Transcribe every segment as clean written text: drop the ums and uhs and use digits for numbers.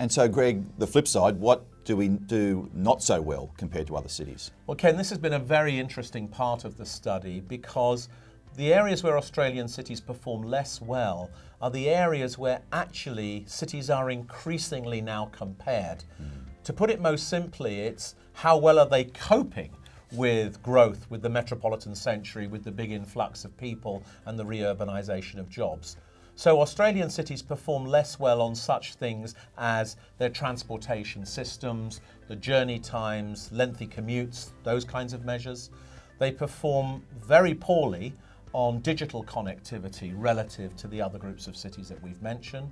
And so, Greg, the flip side, what do we do not so well compared to other cities? Well, Ken, this has been a very interesting part of the study because the areas where Australian cities perform less well are the areas where actually cities are increasingly now compared. To put it most simply, it's how well are they coping with growth, with the metropolitan century, with the big influx of people and the reurbanisation of jobs. So Australian cities perform less well on such things as their transportation systems, the journey times, lengthy commutes, those kinds of measures. They perform very poorly on digital connectivity relative to the other groups of cities that we've mentioned.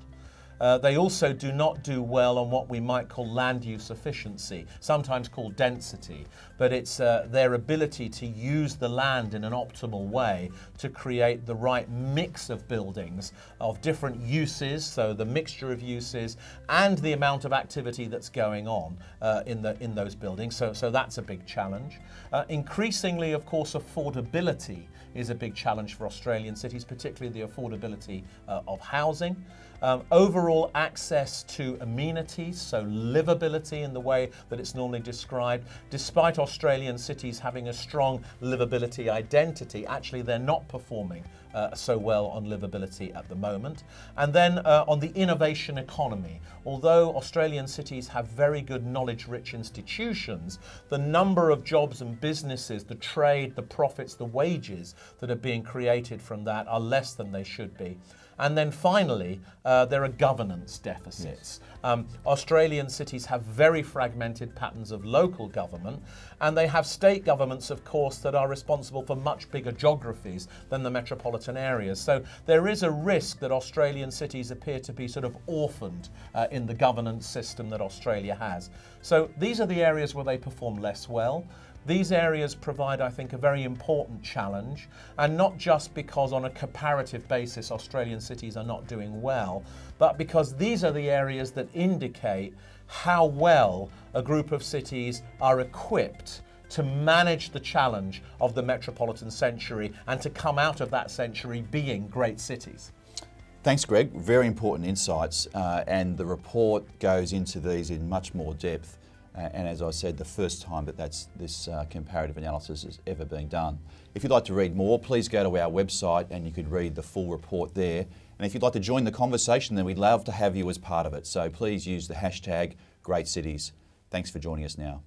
They also do not do well on what we might call land use efficiency, sometimes called density, but it's their ability to use the land in an optimal way to create the right mix of buildings of different uses, so the mixture of uses and the amount of activity that's going on in those buildings. So that's a big challenge. Increasingly, of course, affordability is a big challenge for Australian cities, particularly the affordability of housing. Overall access to amenities, so livability in the way that it's normally described. Despite Australian cities having a strong livability identity, actually they're not performing so well on livability at the moment. And then on the innovation economy, although Australian cities have very good knowledge-rich institutions, the number of jobs and businesses, the trade, the profits, the wages that are being created from that are less than they should be. And then finally, there are governance deficits. Yes. Australian cities have very fragmented patterns of local government, and they have state governments, of course, that are responsible for much bigger geographies than the metropolitan areas. So there is a risk that Australian cities appear to be sort of orphaned in the governance system that Australia has. So these are the areas where they perform less well. These areas provide, I think, a very important challenge, and not just because on a comparative basis Australian cities are not doing well, but because these are the areas that indicate how well a group of cities are equipped to manage the challenge of the metropolitan century and to come out of that century being great cities. Thanks, Greg. Very important insights, and the report goes into these in much more depth. And as I said, the first time that this comparative analysis has ever been done. If you'd like to read more, please go to our website and you could read the full report there. And if you'd like to join the conversation, then we'd love to have you as part of it. So please use the hashtag #GreatCities. Thanks for joining us now.